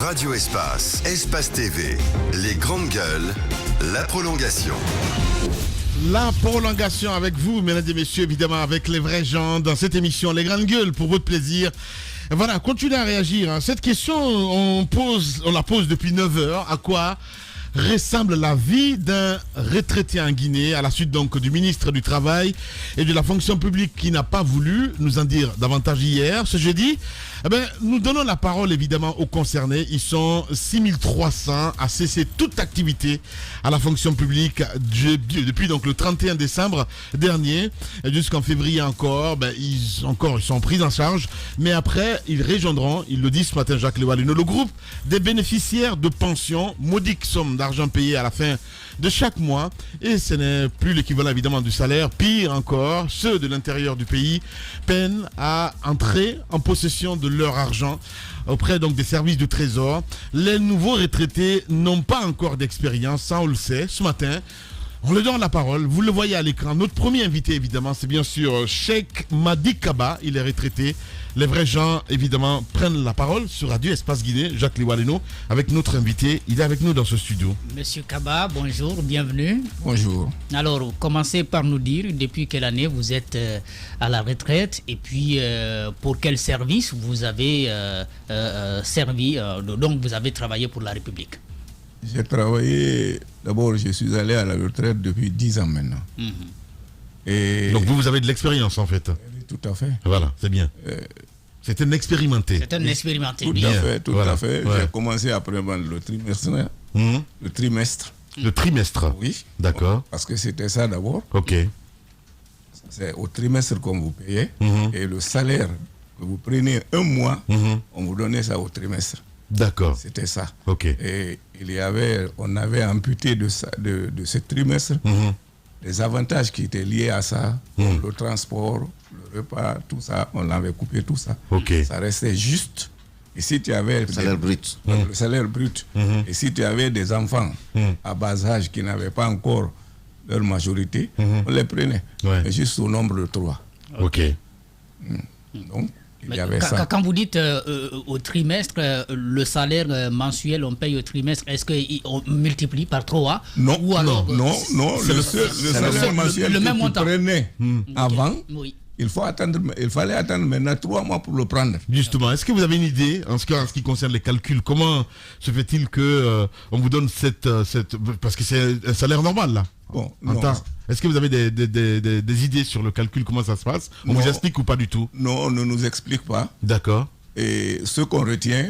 Radio Espace, Espace TV, les grandes gueules, la prolongation. La prolongation avec vous, mesdames et messieurs, évidemment avec les vrais gens dans cette émission, les grandes gueules, pour votre plaisir. Voilà, continuez à réagir. Cette question, on la pose depuis 9 heures. À quoi ressemble la vie d'un retraité en Guinée à la suite donc du ministre du Travail et de la fonction publique qui n'a pas voulu nous en dire davantage hier, ce jeudi. Nous donnons la parole évidemment aux concernés. Ils sont 6300 à cesser toute activité à la fonction publique depuis donc le 31 décembre dernier jusqu'en février encore. Ils sont pris en charge, mais après ils rejoindront, il le dit ce matin Jacques Lewalino, le groupe des bénéficiaires de pensions, modique somme d'argent payé à la fin de chaque mois, et ce n'est plus l'équivalent évidemment du salaire. Pire encore, ceux de l'intérieur du pays peinent à entrer en possession de leur argent auprès donc des services du Trésor. Les nouveaux retraités n'ont pas encore d'expérience, ça on le sait. Ce matin, on leur donne la parole, vous le voyez à l'écran. Notre premier invité évidemment, c'est bien sûr Cheikh Madi Kaba, il est retraité. Les vrais gens évidemment prennent la parole sur Radio Espace Guinée. Jacques Lewalino avec notre invité, il est avec nous dans ce studio. Monsieur Kaba, bonjour, bienvenue. Bonjour. Alors, commencez par nous dire depuis quelle année vous êtes à la retraite et puis pour quel service vous avez servi, donc vous avez travaillé pour la République. J'ai travaillé, d'abord je suis allé à la retraite depuis 10 ans maintenant. Et donc vous avez de l'expérience en fait. Tout à fait. Voilà, c'est bien. C'est un expérimenté. C'est un expérimenté. Tout bien. à fait, tout Voilà. à fait. Ouais. J'ai commencé après le trimestre. Le trimestre. Le trimestre. Oui. D'accord. Parce que c'était ça d'abord. Ok. C'est au trimestre qu'on vous payait. Et le salaire que vous prenez un mois, on vous donnait ça au trimestre. D'accord. C'était ça. Ok. Et on avait amputé de ce trimestre les avantages qui étaient liés à ça, le transport, le repas, tout ça, on avait coupé tout ça. Ok. Ça restait juste. Et si tu avais Le salaire brut. le salaire brut, et si tu avais des enfants à bas âge qui n'avaient pas encore leur majorité, on les prenait. Ouais. Mais juste au nombre de 3. Ok. Donc, il y Mais avait ça. quand vous dites au trimestre, le salaire mensuel, on paye au trimestre, est-ce qu'on multiplie par 3 Non, ou alors, non, le salaire mensuel le que même tu montant. prenais avant, Oui. il fallait attendre maintenant 3 mois pour le prendre. Justement, est-ce que vous avez une idée en ce qui concerne les calculs? Comment se fait-il que on vous donne cette parce que c'est un salaire normal là. Bon, En non. temps. Est-ce que vous avez des idées sur le calcul, comment ça se passe? On Non. vous explique ou pas du tout? Non, on ne nous explique pas. D'accord. Et ce qu'on retient,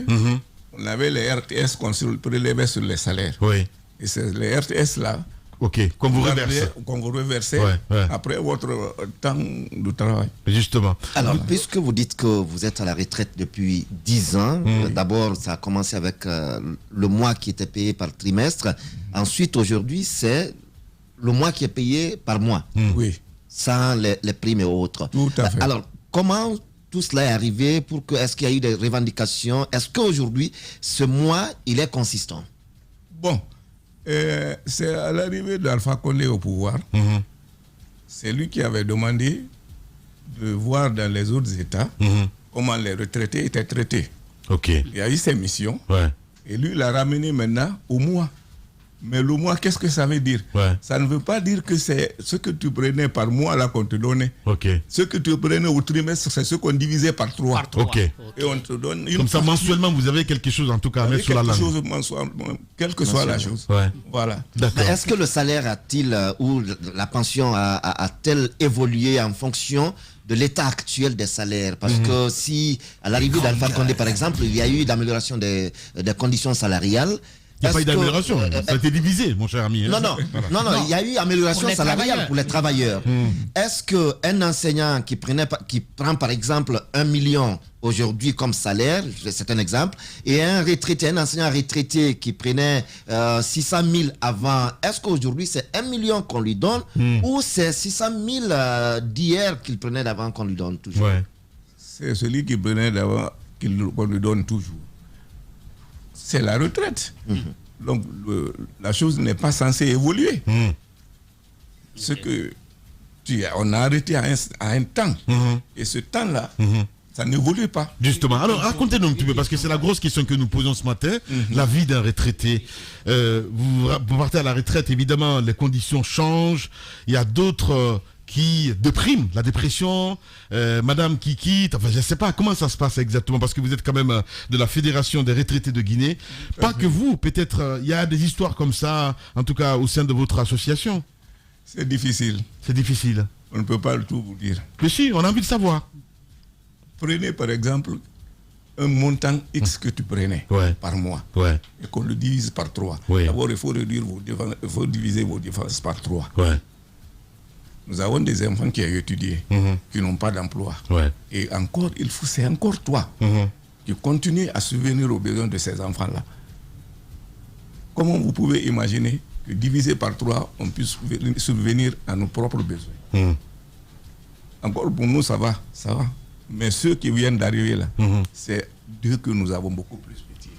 on avait les RTS qu'on prélevait sur les salaires. Oui. Et c'est les RTS là Ok. Qu'on vous reverse. qu'on vous reversait Ouais. après votre temps de travail. Justement. Alors, puisque vous dites que vous êtes à la retraite depuis 10 ans, d'abord, ça a commencé avec le mois qui était payé par trimestre. Ensuite, aujourd'hui, c'est le mois qui est payé par mois, Oui. sans les primes et autres. Tout à fait. Alors, comment tout cela est arrivé est-ce qu'il y a eu des revendications? Est-ce qu'aujourd'hui, ce mois, il est consistant? Bon, c'est à l'arrivée d'Alpha Condé au pouvoir. C'est lui qui avait demandé de voir dans les autres États comment les retraités étaient traités. Ok. Il y a eu ses missions. Ouais. Et lui, il a ramené maintenant au mois. Mais le mois, qu'est-ce que ça veut dire? Ouais. Ça ne veut pas dire que c'est ce que tu prenais par mois là qu'on te donnait. Ok. Ce que tu prenais au trimestre, c'est ce qu'on divisait par 3. Par 3. Ok. Et on te donne une Comme ça, partie. mensuellement, vous avez quelque chose en tout cas à mettre sur la quelque langue. chose mensuellement, quelle que soit la chose. Ouais. Voilà. D'accord. Mais est-ce que le salaire ou la pension a-t-elle évolué en fonction de l'état actuel des salaires? Parce que si, à l'arrivée d'Alpha Condé, par exemple, il y a eu d'amélioration des conditions salariales. Il n'y a pas eu est-ce que- d'amélioration. Ça a été divisé, mon cher ami. Non, il y a eu amélioration Pour les salariale travailleurs. pour les travailleurs. Est-ce qu'un enseignant qui prend par exemple 1 million aujourd'hui comme salaire, c'est un exemple, et un enseignant retraité qui prenait 600 000 avant, est-ce qu'aujourd'hui c'est 1 million qu'on lui donne ou c'est 600 000 d'hier qu'il prenait d'avant qu'on lui donne toujours? Ouais. C'est celui qui prenait d'avant qu'on lui donne toujours. C'est la retraite. Donc la chose n'est pas censée évoluer. Ce que on a arrêté à un temps. Et ce temps-là, Ça n'évolue pas. Justement. Alors, racontez-nous un petit peu, parce que c'est la grosse question que nous posons ce matin. La vie d'un retraité. Vous partez à la retraite, évidemment, les conditions changent. Il y a d'autres qui dépriment, la dépression, madame qui quitte, enfin je ne sais pas comment ça se passe exactement, parce que vous êtes quand même de la Fédération des retraités de Guinée. Pas que vous, peut-être, il y a des histoires comme ça, en tout cas au sein de votre association. C'est difficile. C'est difficile. On ne peut pas tout vous dire. Mais si, on a envie de savoir. Prenez par exemple un montant X que tu prenais par mois et qu'on le divise par 3. D'abord, il faut diviser vos dépenses par 3. Nous avons des enfants qui ont étudié, qui n'ont pas d'emploi. Et encore, c'est encore toi qui continues à subvenir aux besoins de ces enfants-là. Comment vous pouvez imaginer que divisé par 3, on puisse subvenir à nos propres besoins? Encore pour nous, ça va. Mais ceux qui viennent d'arriver là, c'est d'eux que nous avons beaucoup plus pitié.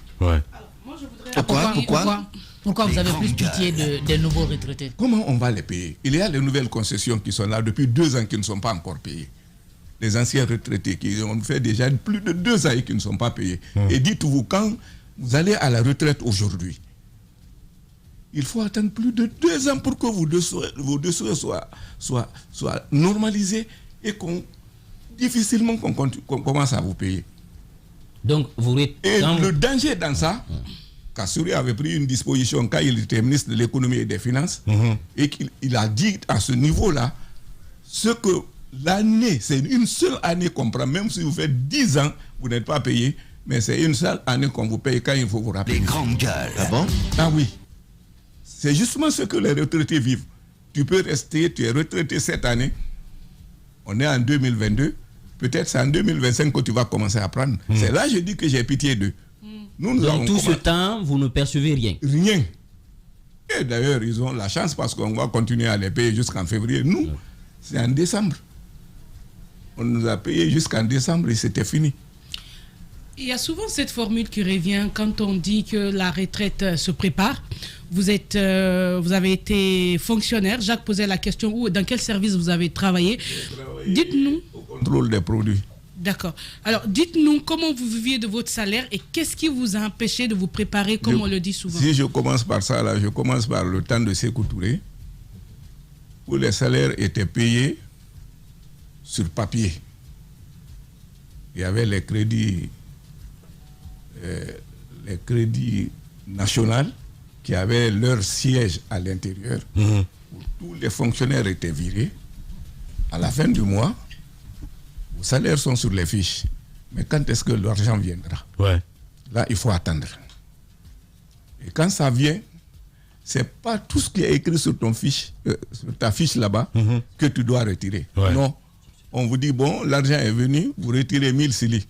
Pourquoi vous avez plus pitié des nouveaux retraités? Comment on va les payer? Il y a les nouvelles concessions qui sont là depuis 2 ans qui ne sont pas encore payées. Les anciens retraités qui ont fait déjà plus de 2 ans et qui ne sont pas payés. Et dites-vous, quand vous allez à la retraite aujourd'hui, il faut attendre plus de 2 ans pour que vos dossiers soient normalisés et difficilement qu'on commence à vous payer. Donc, le danger dans ça, Kassouri avait pris une disposition quand il était ministre de l'économie et des finances et qu'il a dit à ce niveau-là ce que l'année, c'est une seule année qu'on prend, même si vous faites 10 ans, vous n'êtes pas payé, mais c'est une seule année qu'on vous paye quand il faut vous rappeler. Les grandes gueules. Ah bon? Ah oui. C'est justement ce que les retraités vivent. Tu peux rester, tu es retraité cette année, on est en 2022, peut-être c'est en 2025 que tu vas commencer à prendre. C'est là que je dis que j'ai pitié d'eux. Dans tout ce temps, vous ne percevez rien. Rien. Et d'ailleurs, ils ont la chance parce qu'on va continuer à les payer jusqu'en février. Nous, c'est en décembre. On nous a payé jusqu'en décembre et c'était fini. Il y a souvent cette formule qui revient quand on dit que la retraite se prépare. Vous avez été fonctionnaire. Jacques posait la question, dans quel service vous avez travaillé? Dites-nous. Au contrôle des produits. D'accord. Alors, dites-nous comment vous viviez de votre salaire et qu'est-ce qui vous a empêché de vous préparer, comme on le dit souvent? Si je commence par ça, là, je commence par le temps de Sékou Touré, où les salaires étaient payés sur papier. Il y avait les crédits nationaux qui avaient leur siège à l'intérieur, où tous les fonctionnaires étaient virés. À la fin du mois, vos salaires sont sur les fiches. Mais quand est-ce que l'argent viendra? Là, il faut attendre. Et quand ça vient, c'est pas tout ce qui est écrit sur sur ta fiche là-bas que tu dois retirer. Non. On vous dit, bon, l'argent est venu, vous retirez 1000 cili.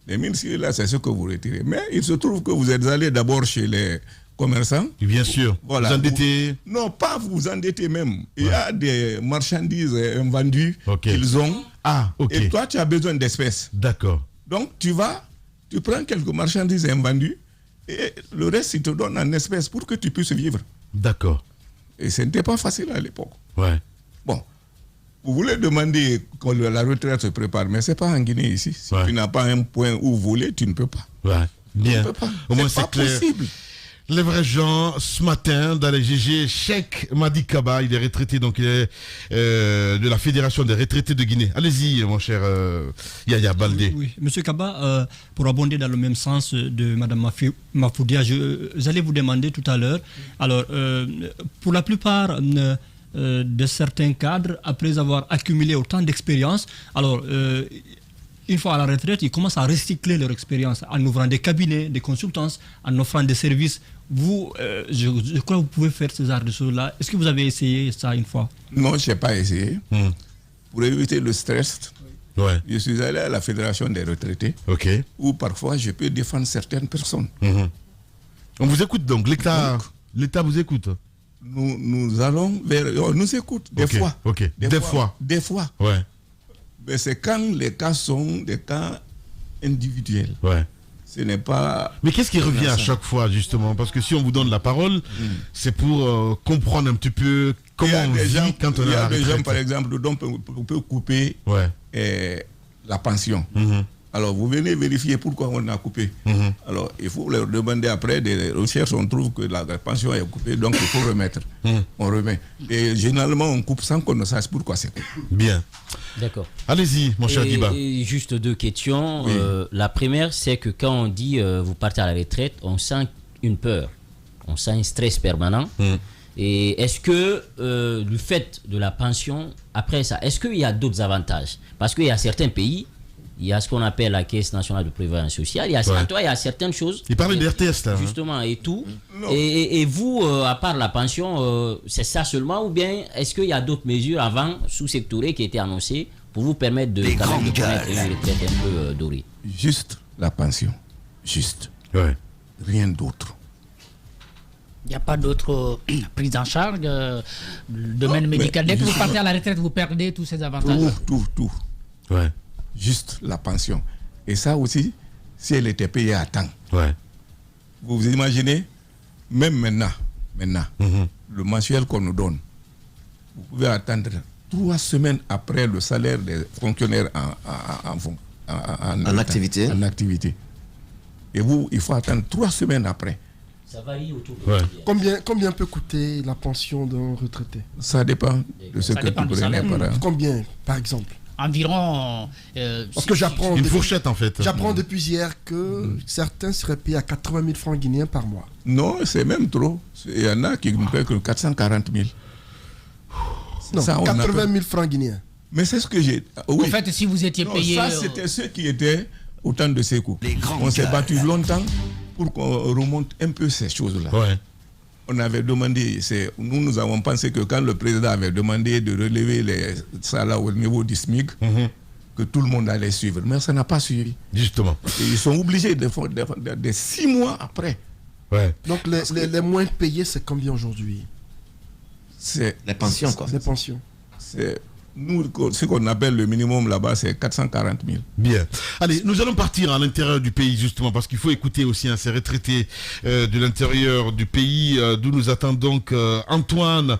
Les 1000 cili là, c'est ce que vous retirez. Mais il se trouve que vous êtes allé d'abord chez les commerçants. Bien sûr. Voilà. Vous endettez. Non, pas vous endettez même. Il y a des marchandises invendues qu'ils ont. Et toi, tu as besoin d'espèces. D'accord. Donc, tu prends quelques marchandises invendues et le reste, ils te donnent en espèces pour que tu puisses vivre. D'accord. Et ce n'était pas facile à l'époque. Bon. Vous voulez demander que la retraite se prépare, mais ce n'est pas en Guinée ici. Si tu n'as pas un point où voler, tu ne peux pas. Bien. Au moins, c'est clair. Possible. Les vrais gens, ce matin, dans les GG, Cheikh Madi Kaba, il est retraité, donc il est de la Fédération des retraités de Guinée. Allez-y, mon cher Yaya Baldé. Oui. Monsieur Kaba, pour abonder dans le même sens de Mme Mafoudia, j'allais vous demander tout à l'heure, alors, pour la plupart de certains cadres, après avoir accumulé autant d'expérience, alors, une fois à la retraite, ils commencent à recycler leur expérience en ouvrant des cabinets, des consultances, en offrant des services. Vous, je crois que vous pouvez faire ce genre de choses-là. Est-ce que vous avez essayé ça une fois? Non, je n'ai pas essayé. Pour éviter le stress, je suis allé à la Fédération des retraités, où parfois je peux défendre certaines personnes. On vous écoute donc, l'État vous écoute? Nous allons vers... On nous écoute, des fois. Des fois. Mais c'est quand les cas sont des cas individuels. Ce n'est pas... Mais qu'est-ce qui revient à chaque fois, justement? Parce que si on vous donne la parole, c'est pour comprendre un petit peu comment on vit quand on est à la retraite. Il y a des gens, par exemple, dont on peut couper la pension. Alors, vous venez vérifier pourquoi on a coupé. Alors, il faut leur demander après des recherches, on trouve que la pension est coupée, donc il faut remettre. On remet. Et généralement, on coupe sans qu'on ne sache pourquoi c'est coupé. Bien. D'accord. Allez-y, mon cher Diba. Et juste 2 questions. Oui. La première, c'est que quand on dit vous partez à la retraite, on sent une peur, on sent un stress permanent. Et est-ce que le fait de la pension, après ça, est-ce qu'il y a d'autres avantages? Parce qu'il y a certains pays, il y a ce qu'on appelle la Caisse nationale de prévoyance sociale, il y a certaines choses. Il parlait de RTS là. Justement, et tout. Et vous, à part la pension, c'est ça seulement, ou bien est-ce qu'il y a d'autres mesures avant, sous-sectorées, qui étaient annoncées pour vous permettre de connaître une retraite un peu dorée? Juste la pension. Juste. Ouais. Rien d'autre. Il n'y a pas d'autre prise en charge, le domaine médical. Dès que vous partez à la retraite, vous perdez tous ces avantages. Tout. Ouais. Juste la pension. Et ça aussi, si elle était payée à temps. Ouais. Vous vous imaginez, même maintenant, le mensuel qu'on nous donne, vous pouvez attendre 3 semaines après le salaire des fonctionnaires en activité. Et vous, il faut attendre 3 semaines après. Ça varie autour Combien peut coûter la pension d'un retraité? Ça dépend de ce que tu prenais par an. Combien, par exemple? Environ. Parce que j'apprends. Une fourchette en fait. J'apprends depuis hier que certains seraient payés à 80 000 francs guinéens par mois. Non, c'est même trop. Il y en a qui ne paient que 440 000. Non, Ça, 80 000 francs guinéens. Mais c'est ce que j'ai. Oui. En fait, si vous étiez payé. Ça, c'était ceux qui étaient au temps de Sékou. On s'est battu longtemps pour qu'on remonte un peu ces choses-là. Ouais. On avait demandé, nous avons pensé que quand le président avait demandé de relever les salaires au niveau du SMIC, que tout le monde allait suivre. Mais ça n'a pas suivi. Justement. Et ils sont obligés de 6 mois après. Ouais. Donc les moins payés, c'est combien aujourd'hui? C'est Les pensions, quoi. Les pensions. Nous, ce qu'on appelle le minimum là-bas, c'est 440 000. Bien. Allez, nous allons partir à l'intérieur du pays, justement, parce qu'il faut écouter aussi ces retraités de l'intérieur du pays, d'où nous attend donc Antoine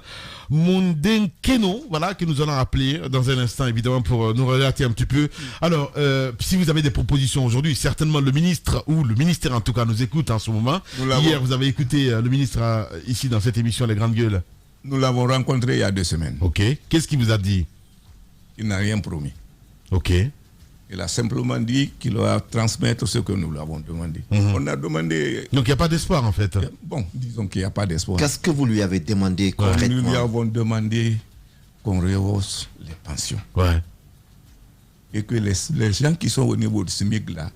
Mundenkeno, voilà, que nous allons appeler dans un instant, évidemment, pour nous relater un petit peu. Alors, si vous avez des propositions aujourd'hui, certainement le ministre, ou le ministère en tout cas, nous écoute en ce moment. Hier, vous avez écouté le ministre ici dans cette émission Les Grandes Gueules. Nous l'avons rencontré il y a 2 semaines. Ok. Qu'est-ce qu'il vous a dit? Il n'a rien promis. Ok. Il a simplement dit qu'il va transmettre ce que nous l'avons demandé. On a demandé... Donc il n'y a pas d'espoir en fait. Bon, disons qu'il n'y a pas d'espoir. Qu'est-ce que vous lui avez demandé concrètement? Nous lui avons demandé qu'on rehausse les pensions. Ouais. Et que les gens qui sont au niveau du SMIC là,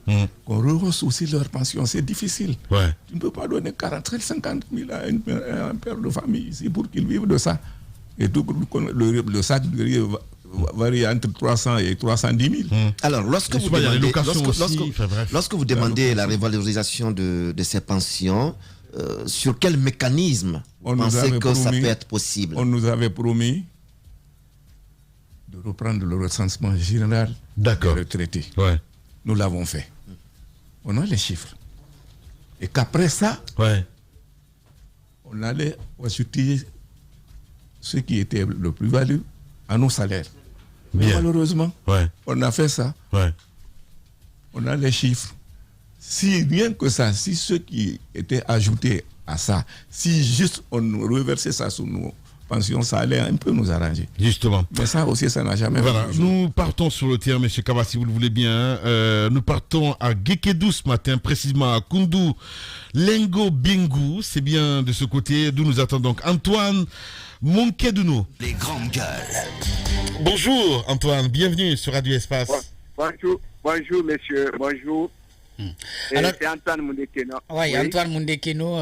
qu'on rehausse aussi leurs pensions. C'est difficile. Ouais. Tu ne peux pas donner 40 50 000 à un père de famille ici pour qu'il vive de ça. Et tout le sac de riz varie entre 300 et 310 000. Alors, lorsque vous demandez la revalorisation de ces pensions, sur quel mécanisme vous pensez que ça peut être possible? On nous avait promis de reprendre le recensement général des retraités. Ouais. Nous l'avons fait. On a les chiffres. Et qu'après ça, on allait ajouter ce qui était le plus-value à nos salaires. Mais malheureusement, on a fait ça. On a les chiffres. Si rien que ça, si ce qui était ajouté à ça, si juste on reversait ça sur nos pensions, ça allait un peu nous arranger. Justement. Mais ça aussi, ça n'a jamais Voilà, nous partons sur le terrain, M. Kaba, si vous le voulez bien. Nous partons à Gekedou ce matin, précisément à Koundou, Lengo Bingu. C'est bien de ce côté, d'où nous attendons donc Antoine Mundenkeno. Les grandes gueules. Bonjour Antoine, bienvenue sur Radio Espace. Bonjour messieurs, bonjour. Alors, c'est Antoine Mundenkeno. Oui, Antoine Mundenkeno.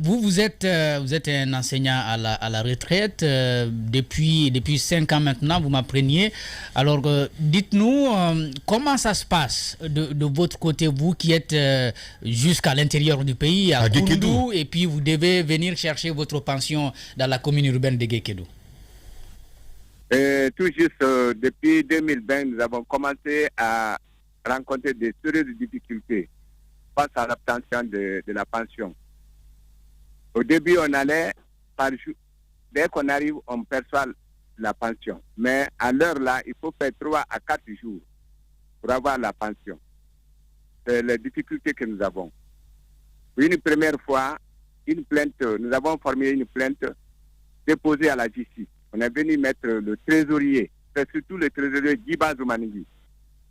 Vous êtes un enseignant à la retraite depuis 5 ans maintenant, vous m'appreniez. Alors, dites-nous, comment ça se passe de votre côté, vous qui êtes jusqu'à l'intérieur du pays, à Koundou, et puis vous devez venir chercher votre pension dans la commune urbaine de Gekedou? Tout juste depuis 2020, nous avons commencé à rencontrer des sérieuses difficultés face à l'obtention de la pension. Au début, on allait par jour. Dès qu'on arrive, on perçoit la pension. Mais à l'heure là, il faut faire 3 à 4 jours pour avoir la pension. C'est les difficultés que nous avons. Une première fois, nous avons formulé une plainte déposée à la justice. On est venu mettre le trésorier, c'est surtout le trésorier Djiba Zoumanigui.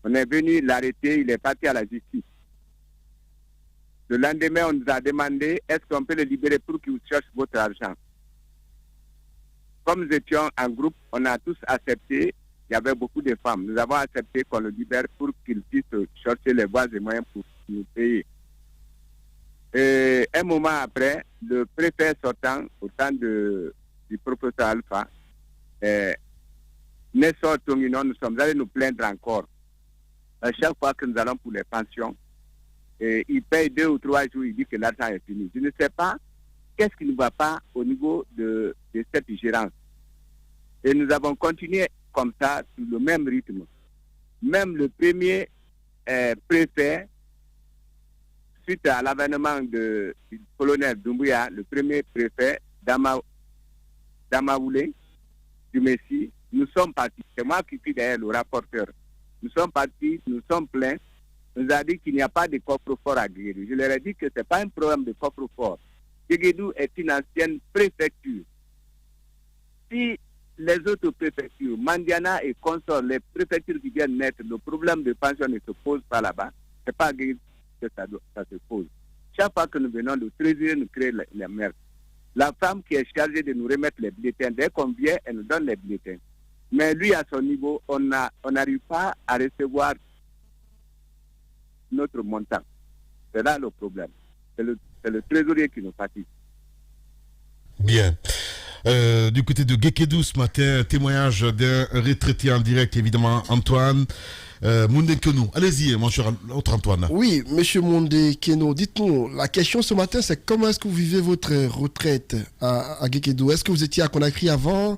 On est venu l'arrêter, il est parti à la justice. Le lendemain, on nous a demandé est-ce qu'on peut le libérer pour qu'il cherche votre argent. Comme nous étions en groupe, on a tous accepté. Il y avait beaucoup de femmes. Nous avons accepté qu'on le libère pour qu'il puisse chercher les voies et moyens pour nous payer. Et un moment après, le préfet sortant, au temps du professeur Alpha, Nessor Tongino, nous sommes allés nous plaindre encore. À chaque fois que nous allons pour les pensions, il paye 2 ou 3 jours, il dit que l'argent est fini. Je ne sais pas qu'est-ce qui ne va pas au niveau de cette gérance. Et nous avons continué comme ça, sur le même rythme. Même le premier préfet, suite à l'avènement du colonel Doumbouya, le premier préfet d'Amaoulé, du Messie, nous sommes partis. C'est moi qui suis derrière le rapporteur. Nous sommes partis, nous sommes pleins. On nous a dit qu'il n'y a pas de coffre-fort à Guéguédou. Je leur ai dit que ce n'est pas un problème de coffre-fort. Guéguédou est une ancienne préfecture. Si les autres préfectures, Mandiana et consorts, les préfectures qui viennent naître, le problème de pension ne se pose pas là-bas, ce n'est pas à Guéguédou que ça se pose. Chaque fois que nous venons, le trésorier nous crée la merde. La femme qui est chargée de nous remettre les bulletins, dès qu'on vient, elle nous donne les bulletins. Mais lui, à son niveau, on n'arrive pas à recevoir notre montant. C'est là le problème. C'est le trésorier qui nous fatigue. Bien. Du côté de Guéguédou ce matin, témoignage d'un retraité en direct, évidemment, Antoine Moundé-Kenou. Allez-y, mon cher autre Antoine. Oui, monsieur Moundé-Kenou, dites-nous, la question ce matin, c'est comment est-ce que vous vivez votre retraite à Guéguédou? Est-ce que vous étiez à Conakry avant?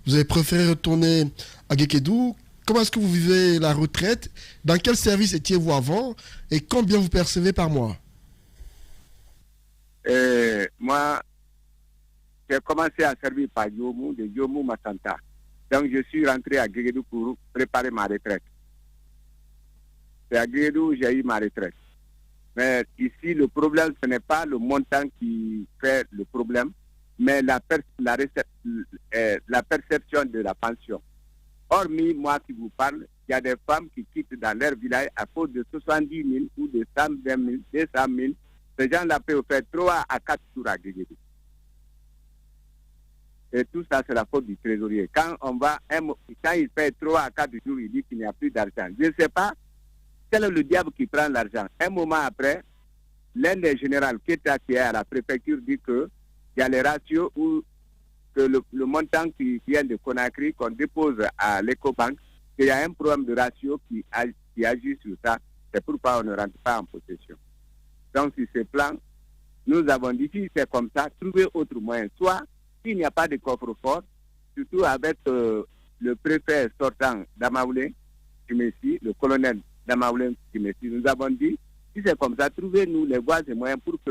Vous avez préféré retourner à Guéguédou? Comment est-ce que vous vivez la retraite? Dans quel service étiez-vous avant? Et combien vous percevez par mois? Moi, j'ai commencé à servir par Yomou, de Yomou Matanta. Donc, je suis rentré à Guéguédou pour préparer ma retraite. C'est à Guéguédou où j'ai eu ma retraite. Mais ici, le problème, ce n'est pas le montant qui fait le problème, mais la perception de la pension. Hormis moi qui vous parle, il y a des femmes qui quittent dans leur village à cause de 70 000 ou de 120 000, 200 000. Ces gens-là peuvent faire 3 à 4 jours à Guéguédou. Et tout ça, c'est la faute du trésorier. Quand il fait 3 à 4 jours, il dit qu'il n'y a plus d'argent. Je ne sais pas quel est le diable qui prend l'argent. Un moment après, l'un des généraux qui est à la préfecture dit qu'il y a les ratios où que le montant qui vient de Conakry, qu'on dépose à l'Ecobank, qu'il y a un problème de ratio qui agit sur ça. C'est pourquoi on ne rentre pas en possession. Donc, sur ce plan, nous avons dit, si c'est comme ça, trouver autre moyen. Soit, s'il n'y a pas de coffre-fort, surtout avec le préfet sortant d'Amaoulé, Kimessi, le colonel d'Amaoulé, Kimessi, nous avons dit, si c'est comme ça, trouvez-nous les voies et moyens pour que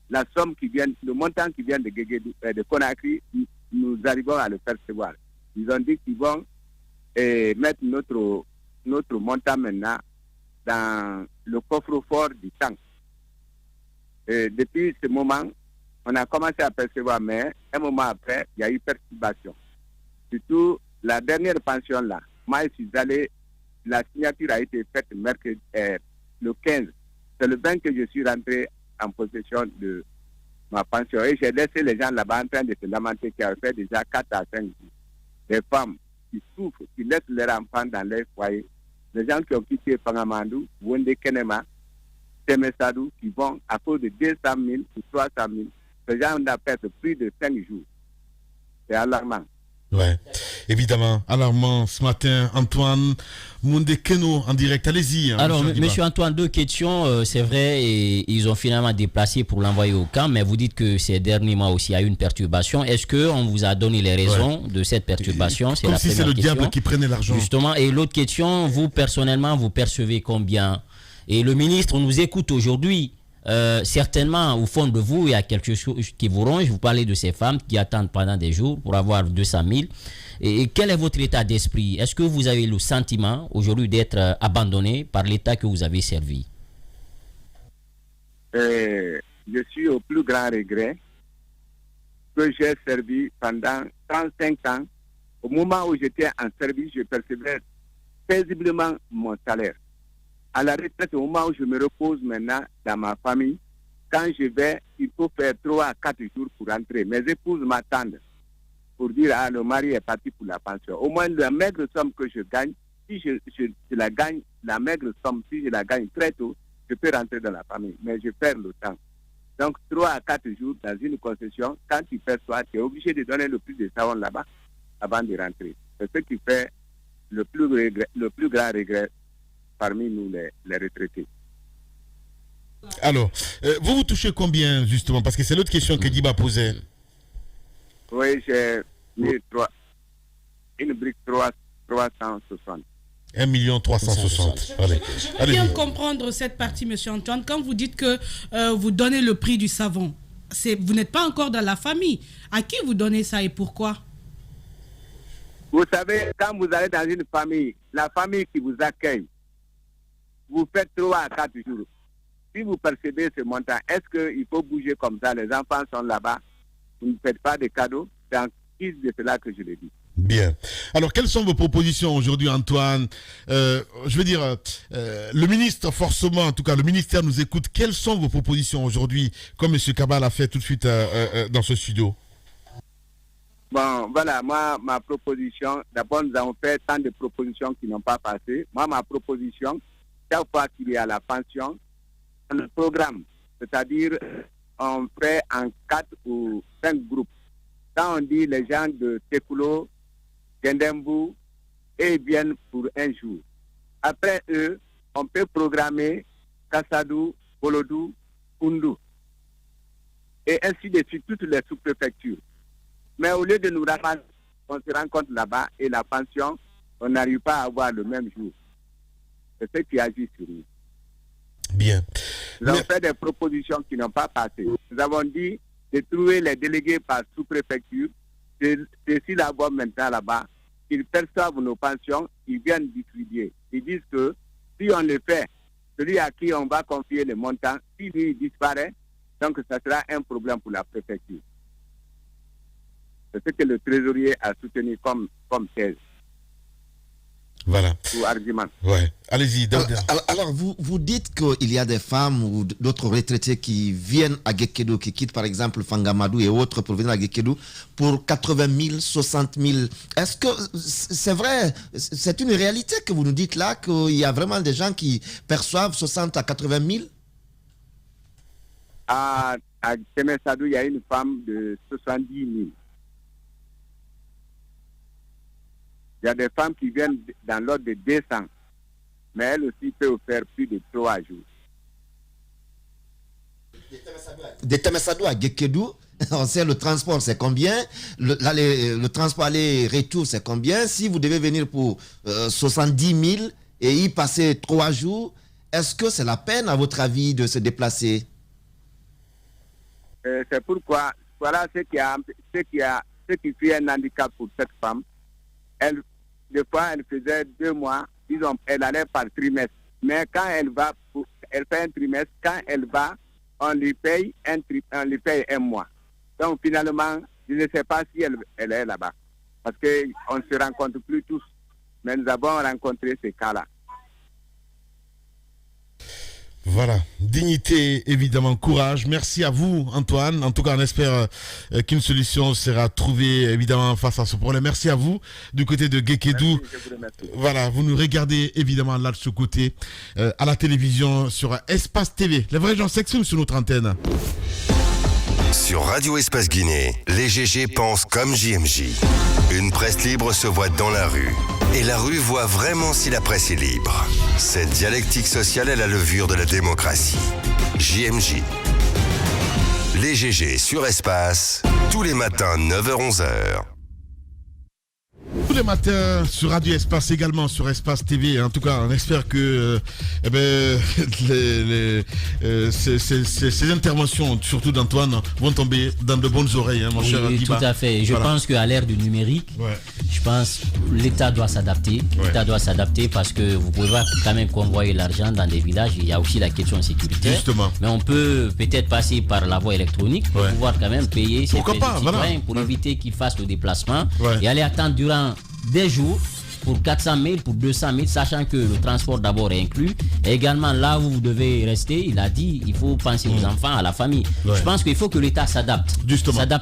la somme qui vient, le montant qui vient de Guéguédou, de Conakry, nous arrivons à le percevoir. Ils ont dit qu'ils vont mettre notre montant maintenant dans le coffre-fort du temps. Et depuis ce moment, on a commencé à percevoir, mais un moment après, il y a eu perturbation. Surtout, la dernière pension là, moi je suis allé, la signature a été faite mercredi, le 15. C'est le 20 que je suis rentré en possession de ma pension. Et j'ai laissé les gens là-bas en train de se lamenter qui avaient fait déjà 4 à 5 jours. Des femmes qui souffrent, qui laissent leurs enfants dans leur foyer. Les gens qui ont quitté Pangamandou, Wende Kenema, Temesadou, qui vont à cause de 200 000 ou 300 000. Ces gens ont perdu plus de 5 jours. C'est alarmant. Ouais, évidemment, alarmant ce matin. Antoine Moundé-Kenou en direct, allez-y. Alors, monsieur Antoine, 2 questions. C'est vrai, et ils ont finalement déplacé pour l'envoyer au camp, mais vous dites que ces derniers mois aussi, il y a eu une perturbation. Est-ce qu'on vous a donné les raisons de cette perturbation? C'est comme si c'est le diable qui prenait l'argent. Justement, et l'autre question, vous personnellement, vous percevez combien? Et le ministre nous écoute aujourd'hui. certainement, au fond de vous, il y a quelque chose qui vous ronge. Vous parlez de ces femmes qui attendent pendant des jours pour avoir 200 000. Et quel est votre état d'esprit? Est-ce que vous avez le sentiment aujourd'hui d'être abandonné par l'État que vous avez servi? Je suis au plus grand regret que j'ai servi pendant 35 ans. Au moment où j'étais en service, je percevais paisiblement mon salaire. À la retraite, au moment où je me repose maintenant dans ma famille, quand je vais, il faut faire 3 à 4 jours pour rentrer. Mes épouses m'attendent pour dire le mari est parti pour la pension. Au moins, la maigre somme que je gagne, si je la gagne, la maigre somme, si je la gagne très tôt, je peux rentrer dans la famille. Mais je perds le temps. Donc, 3 à 4 jours dans une concession, quand tu perçois, tu es obligé de donner le plus de savon là-bas avant de rentrer. C'est ce qui fait le plus grand regret parmi nous, les retraités. Alors, vous touchez combien, justement? Parce que c'est l'autre question que Diba posait. Oui, j'ai mis une brique 360. 1 360 000. Je veux bien comprendre cette partie, M. Antoine. Quand vous dites que vous donnez le prix du savon, vous n'êtes pas encore dans la famille. À qui vous donnez ça et pourquoi? Vous savez, quand vous allez dans une famille, la famille qui vous accueille, vous faites 3 à 4 jours. Si vous percevez ce montant, est-ce qu'il faut bouger comme ça? Les enfants sont là-bas, vous ne faites pas de cadeaux. C'est en guise de cela que je le dis. Bien. Alors, quelles sont vos propositions aujourd'hui, Antoine? Je veux dire, le ministre, forcément, en tout cas, le ministère nous écoute. Quelles sont vos propositions aujourd'hui, comme M. Kaba l'a fait tout de suite dans ce studio? Bon, voilà, moi, ma proposition, d'abord, nous avons fait tant de propositions qui n'ont pas passé. Moi, ma proposition, chaque fois qu'il y a la pension, un programme, c'est-à-dire, on fait en 4 ou 5 groupes. Quand on dit les gens de Tekoulo, Gendembu, et viennent pour un jour. Après eux, on peut programmer Kassadou, Bolodou, Koundou, et ainsi de suite, toutes les sous-préfectures. Mais au lieu de nous ramasser, on se rencontre là-bas et la pension, on n'arrive pas à avoir le même jour. C'est ce qui agit sur nous. Bien. Nous avons fait des propositions qui n'ont pas passé. Nous avons dit de trouver les délégués par sous-préfecture. C'est si là-bas maintenant là-bas, ils perçoivent nos pensions, ils viennent distribuer. Ils disent que si on le fait, celui à qui on va confier le montant, si lui disparaît, donc ça sera un problème pour la préfecture. C'est ce que le trésorier a soutenu comme thèse. Voilà. Ou argument. Ouais. Allez-y. Alors vous dites qu'il y a des femmes ou d'autres retraités qui viennent à Gekedo, qui quittent par exemple Fangamadou et autres pour venir à Gekedo pour 80 000, 60 000. Est-ce que c'est vrai, c'est une réalité que vous nous dites là, qu'il y a vraiment des gens qui perçoivent 60 à 80 000? À Temesadou, il y a une femme de 70 000. Il y a des femmes qui viennent dans l'ordre de 200, mais elles aussi peuvent faire plus de 3 jours. De Temesadou à Gekedu, on sait le transport c'est combien, le transport aller-retour c'est combien. Si vous devez venir pour 70 000 et y passer 3 jours, est-ce que c'est la peine à votre avis de se déplacer? C'est pourquoi, voilà ce qui fait un handicap pour cette femme. Des fois, elle faisait 2 mois, disons, elle allait par trimestre. Mais quand elle fait un trimestre, quand elle va, on lui paye un mois. Donc finalement, je ne sais pas si elle est là-bas. Parce qu'on ne se rencontre plus tous. Mais nous avons rencontré ces cas-là. Voilà, dignité, évidemment, courage. Merci à vous, Antoine. En tout cas, on espère qu'une solution sera trouvée, évidemment, face à ce problème. Merci à vous, du côté de Gekedu. Voilà, vous nous regardez, évidemment, là de ce côté, à la télévision, sur Espace TV. Les vrais gens s'expriment sur notre antenne. Sur Radio Espace Guinée, les GG pensent comme JMJ. Une presse libre se voit dans la rue. Et la rue voit vraiment si la presse est libre. Cette dialectique sociale est la levure de la démocratie. JMJ. Les GG sur Espace, tous les matins 9h-11h. tous les matins sur Radio Espace, également sur Espace TV. En tout cas, on espère que ces interventions, surtout d'Antoine, vont tomber dans de bonnes oreilles, mon cher Diba. Tout à fait. Je pense qu'à l'ère du numérique, je pense que l'État doit s'adapter. L'État doit s'adapter parce que vous pouvez pas quand même convoyer l'argent dans des villages. Il y a aussi la question sécuritaire. Justement. Mais on peut peut-être passer par la voie électronique pour pouvoir quand même payer ses citoyens pour éviter qu'ils fassent le déplacement et aller attendre durant des jours pour 400 000, pour 200 000, sachant que le transport d'abord est inclus. Et également, là où vous devez rester, il a dit, il faut penser aux enfants, à la famille. Je pense qu'il faut que l'État s'adapte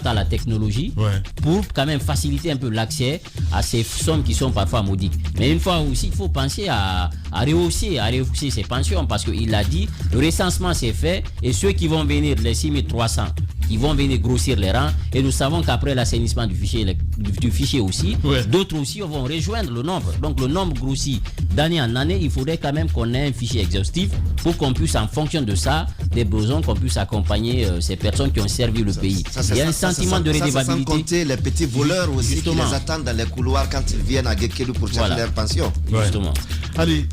à la technologie pour quand même faciliter un peu l'accès à ces sommes qui sont parfois maudiques. Mais une fois aussi, il faut penser à rehausser ces pensions parce qu'il a dit, le recensement c'est fait et ceux qui vont venir, les 6300, ils vont venir grossir les rangs et nous savons qu'après l'assainissement du fichier aussi, d'autres aussi vont rejoindre le nombre. Donc le nombre grossit d'année en année, il faudrait quand même qu'on ait un fichier exhaustif pour qu'on puisse, en fonction de ça, des besoins, qu'on puisse accompagner ces personnes qui ont servi le pays. Il y a un sentiment de redevabilité. Sans compter les petits voleurs aussi qui les attendent dans les couloirs quand ils viennent à Gekedu pour chercher leur pension. Justement. Allez,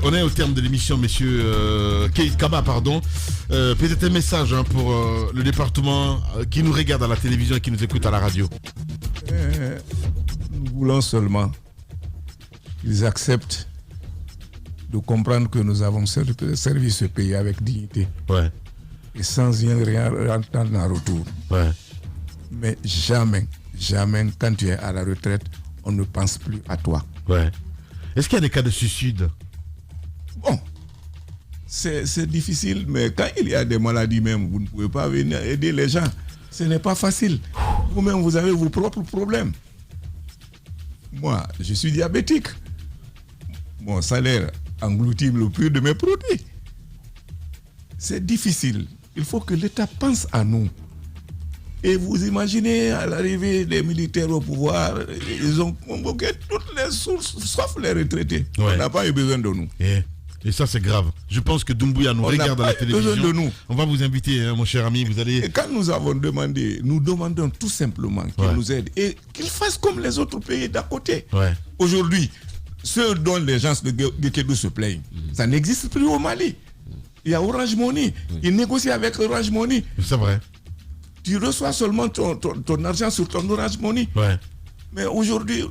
on est au terme de l'émission, messieurs. Keith Kaba, pardon. Peut-être un message pour le département qui nous regarde à la télévision et qui nous écoute à la radio. Nous voulons seulement qu'ils acceptent de comprendre que nous avons servi ce pays avec dignité et sans rien entendre en retour. Mais jamais, quand tu es à la retraite, on ne pense plus à toi. Est-ce qu'il y a des cas de suicide? Bon, c'est difficile, mais quand il y a des maladies même, vous ne pouvez pas venir aider les gens. Ce n'est pas facile. Vous-même, vous avez vos propres problèmes. Moi, je suis diabétique. Mon salaire engloutit le prix de mes produits. C'est difficile. Il faut que l'État pense à nous. Et vous imaginez, à l'arrivée des militaires au pouvoir, ils ont convoqué toutes les sources, sauf les retraités. On n'a pas eu besoin de nous. Et ça, c'est grave. Je pense que Doumbouya nous regarde à la télévision. De nous. On va vous inviter, mon cher ami. Vous allez... Et quand nous avons demandé, nous demandons tout simplement qu'ils nous aident et qu'ils fassent comme les autres pays d'à côté. Aujourd'hui, ceux dont les gens de Gekedu se plaignent, ça n'existe plus au Mali. Il y a Orange Money. Ils négocient avec Orange Money. C'est vrai. Tu reçois seulement ton argent sur ton Orange Money. Mais aujourd'hui, le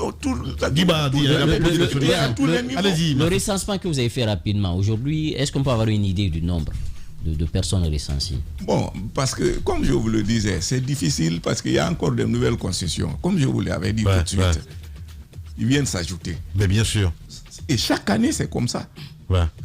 recensement que vous avez fait rapidement, aujourd'hui, est-ce qu'on peut avoir une idée du nombre de personnes recensées? Bon, parce que, comme je vous le disais, c'est difficile parce qu'il y a encore de nouvelles concessions. Comme je vous l'avais dit tout de suite, ils viennent s'ajouter. Mais bien sûr. Et chaque année, c'est comme ça.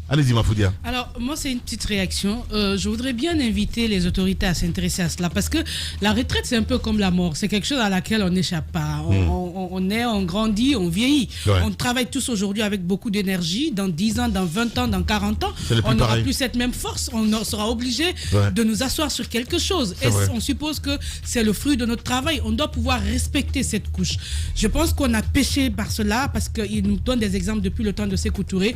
Allez-y, Mafoudia. Alors, moi, c'est une petite réaction. Je voudrais bien inviter les autorités à s'intéresser à cela parce que la retraite, c'est un peu comme la mort. C'est quelque chose à laquelle on n'échappe pas. On grandit, on vieillit. On travaille tous aujourd'hui avec beaucoup d'énergie. Dans 10 ans, dans 20 ans, dans 40 ans, on n'aura plus cette même force. On sera obligé de nous asseoir sur quelque chose. Et on suppose que c'est le fruit de notre travail. On doit pouvoir respecter cette couche. Je pense qu'on a péché par cela parce qu'il nous donne des exemples depuis le temps de Sékou Touré.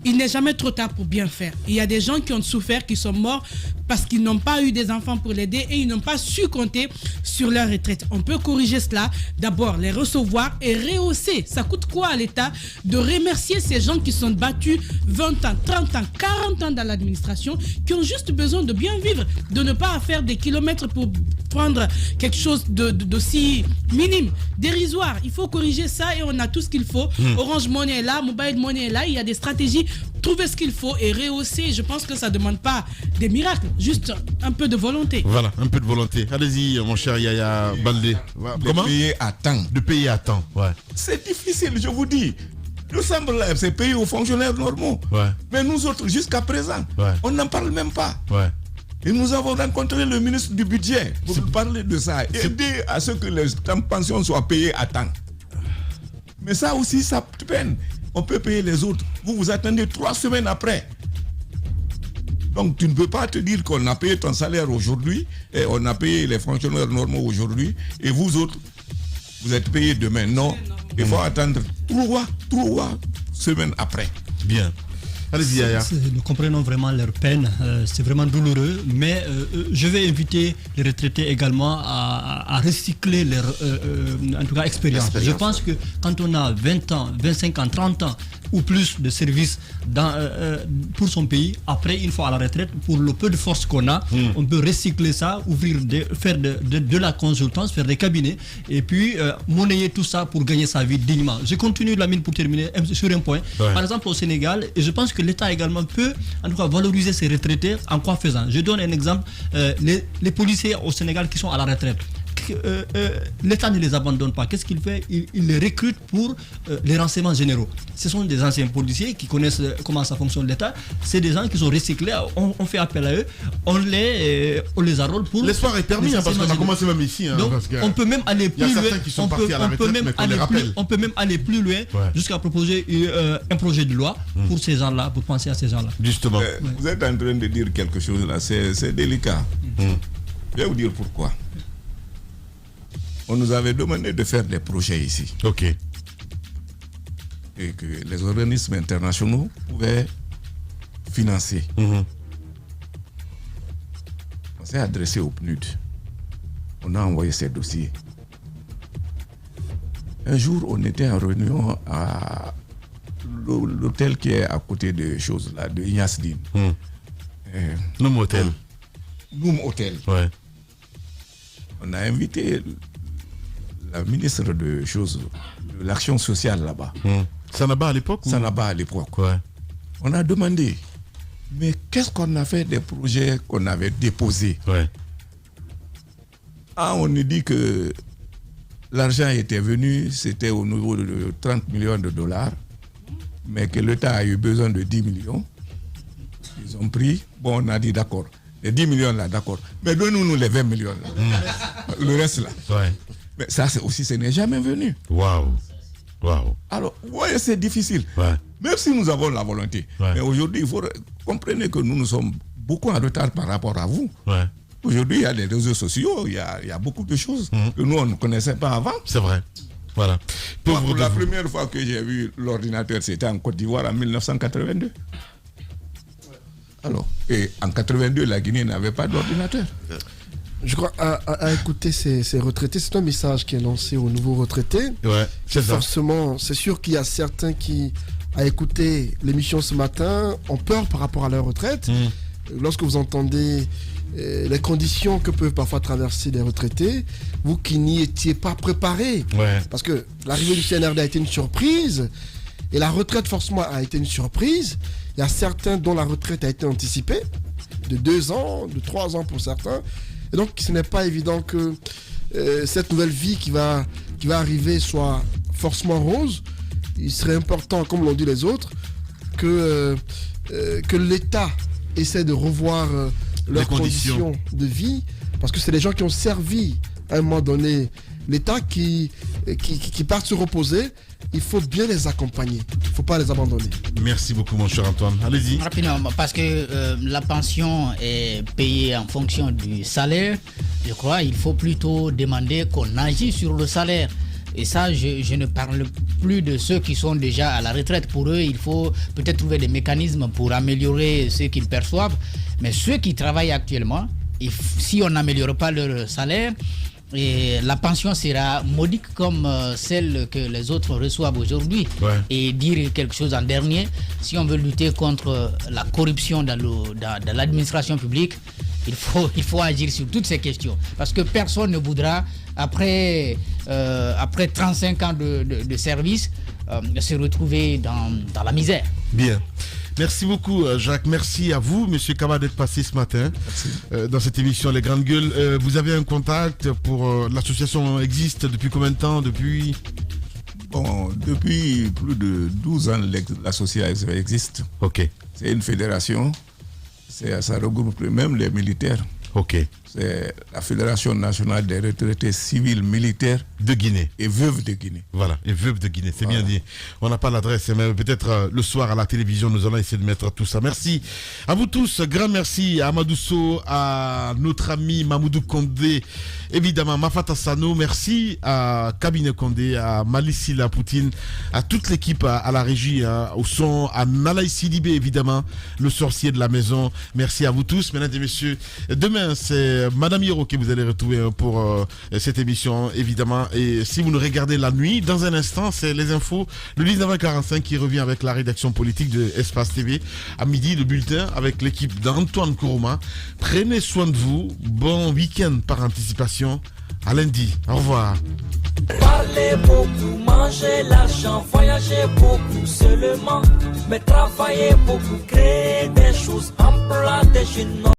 Il n'est jamais trop tard pour bien faire. Il y a des gens qui ont souffert, qui sont morts parce qu'ils n'ont pas eu des enfants pour l'aider et ils n'ont pas su compter sur leur retraite. On peut corriger cela. D'abord, les recevoir et rehausser. Ça coûte quoi à l'État de remercier ces gens qui sont battus 20 ans, 30 ans, 40 ans dans l'administration, qui ont juste besoin de bien vivre, de ne pas faire des kilomètres pour prendre quelque chose d'aussi minime, dérisoire. Il faut corriger ça et on a tout ce qu'il faut. Orange Money est là, Mobile Money est là. Il y a des stratégies. Trouver ce qu'il faut et rehausser. Je pense que ça ne demande pas des miracles, juste un peu de volonté. Voilà, un peu de volonté. Allez-y, mon cher Yaya Baldé. Comment? Payer à temps. De payer à temps, C'est difficile, je vous dis. Nous sommes là, c'est payé aux fonctionnaires normaux. Mais nous autres, jusqu'à présent, on n'en parle même pas. Et nous avons rencontré le ministre du budget pour parler de ça. Aider à ce que les pensions soient payées à temps. Mais ça aussi, ça peine. On peut payer les autres. Vous attendez 3 semaines après. Donc tu ne peux pas te dire qu'on a payé ton salaire aujourd'hui et on a payé les fonctionnaires normaux aujourd'hui et vous autres, vous êtes payés demain. Non, il faut attendre 3 semaines après. Bien. Allez-y, Yaya. Nous comprenons vraiment leur peine, c'est vraiment douloureux, mais je vais inviter les retraités également à à recycler leur en tout cas expérience. Je pense que quand on a 20 ans, 25 ans, 30 ans ou plus de service pour son pays, après une fois à la retraite, pour le peu de force qu'on a, on peut recycler ça, faire de la consultance, faire des cabinets et puis monnayer tout ça pour gagner sa vie dignement. Je continue Lamine pour terminer sur un point. Par exemple au Sénégal, et je pense que l'État également peut en tout cas valoriser ses retraités. En quoi faisant? Je donne un exemple, les policiers au Sénégal qui sont à la retraite. L'État ne les abandonne pas. Qu'est-ce qu'il fait? Il les recrute pour les renseignements généraux. Ce sont des anciens policiers qui connaissent comment ça fonctionne l'État. C'est des gens qui sont recyclés. On fait appel à eux. On les arrole pour... L'espoir est permis, parce qu'on a commencé même ici. Donc, on peut même aller plus loin. On peut même aller plus loin jusqu'à proposer un projet de loi pour ces gens-là, pour penser à ces gens-là. Justement. Vous êtes en train de dire quelque chose là, c'est délicat. Je vais vous dire pourquoi. On nous avait demandé de faire des projets ici. Ok. Et que les organismes internationaux pouvaient financer. On s'est adressé au PNUD. On a envoyé ces dossiers. Un jour, on était en réunion à l'hôtel qui est à côté de choses là, de Ignace Dine. Noum Hôtel. Noum Hôtel. Ouais. On a invité la ministre de l'action sociale là-bas. Sanaba à l'époque? Sanaba à l'époque. Ouais. On a demandé, mais qu'est-ce qu'on a fait des projets qu'on avait déposés? Ouais. On nous dit que l'argent était venu, c'était au niveau de 30 millions de dollars, mais que l'État a eu besoin de 10 millions. Ils ont pris, bon, on a dit d'accord. Les 10 millions là, d'accord. Mais donnez-nous les 20 millions là. Le reste là. Ouais. Mais ça, ce n'est jamais venu. Waouh. Alors, vous voyez, c'est difficile. Ouais. Même si nous avons la volonté. Ouais. Mais aujourd'hui, il faut comprendre que nous sommes beaucoup en retard par rapport à vous. Ouais. Aujourd'hui, il y a les réseaux sociaux, il y a beaucoup de choses que nous, on ne connaissait pas avant. C'est vrai. Voilà. Pour la première fois que j'ai vu l'ordinateur, c'était en Côte d'Ivoire en 1982. Alors, et en 82, la Guinée n'avait pas d'ordinateur. Je crois, à écouter ces retraités, c'est un message qui est lancé aux nouveaux retraités. Ouais, c'est ça. Forcément, c'est sûr qu'il y a certains qui, à écouter l'émission ce matin, ont peur par rapport à leur retraite. Lorsque vous entendez les conditions que peuvent parfois traverser les retraités, vous qui n'y étiez pas préparés. Ouais. Parce que l'arrivée du CNRD a été une surprise, et la retraite forcément a été une surprise. Il y a certains dont la retraite a été anticipée, de 2 ans, de 3 ans pour certains. Et donc, ce n'est pas évident que cette nouvelle vie qui va arriver soit forcément rose. Il serait important, comme l'ont dit les autres, que l'État essaie de revoir leurs conditions de vie, parce que c'est les gens qui ont servi à un moment donné l'État qui partent se reposer. Il faut bien les accompagner. Il ne faut pas les abandonner. Merci beaucoup, mon cher Antoine. Allez-y. Rapidement, parce que la pension est payée en fonction du salaire. Je crois qu'il faut plutôt demander qu'on agisse sur le salaire. Et ça, je ne parle plus de ceux qui sont déjà à la retraite. Pour eux, il faut peut-être trouver des mécanismes pour améliorer ce qu'ils perçoivent. Mais ceux qui travaillent actuellement, si on n'améliore pas leur salaire, et la pension sera modique comme celle que les autres reçoivent aujourd'hui. Ouais. Et dire quelque chose en dernier, si on veut lutter contre la corruption dans l'administration publique, il faut agir sur toutes ces questions. Parce que personne ne voudra, après 35 ans de service, se retrouver dans la misère. Bien. Merci beaucoup, Jacques. Merci à vous, Monsieur Kaba, d'être passé ce matin dans cette émission Les Grandes Gueules. Vous avez un contact pour l'association existe depuis combien de temps? Depuis plus de 12 ans, l'association existe. Ok. C'est une fédération. Ça regroupe même les militaires. Ok. C'est la Fédération nationale des retraités civils militaires de Guinée et veuves de Guinée. Voilà, et veuves de Guinée, c'est bien dit. On n'a pas l'adresse, mais peut-être le soir à la télévision, nous allons essayer de mettre tout ça. Merci à vous tous, grand merci à Amadou Sow, à notre ami Mamoudou Kondé, évidemment Mafata Sano, merci à Cabinet Kondé, à Malissi Poutine, à toute l'équipe à la régie, au son, à Nalaï Sidibé, évidemment, le sorcier de la maison. Merci à vous tous, mesdames et messieurs. Demain, demain, c'est Madame Hiro que vous allez retrouver pour cette émission, évidemment. Et si vous nous regardez la nuit, dans un instant, c'est les infos, le 19h45 qui revient avec la rédaction politique de Espace TV. À midi, le bulletin avec l'équipe d'Antoine Kourouma. Prenez soin de vous. Bon week-end par anticipation. À lundi. Au revoir. Parler beaucoup, manger l'argent, voyager beaucoup seulement, mais travailler beaucoup, créer des choses, emploi des jeunes.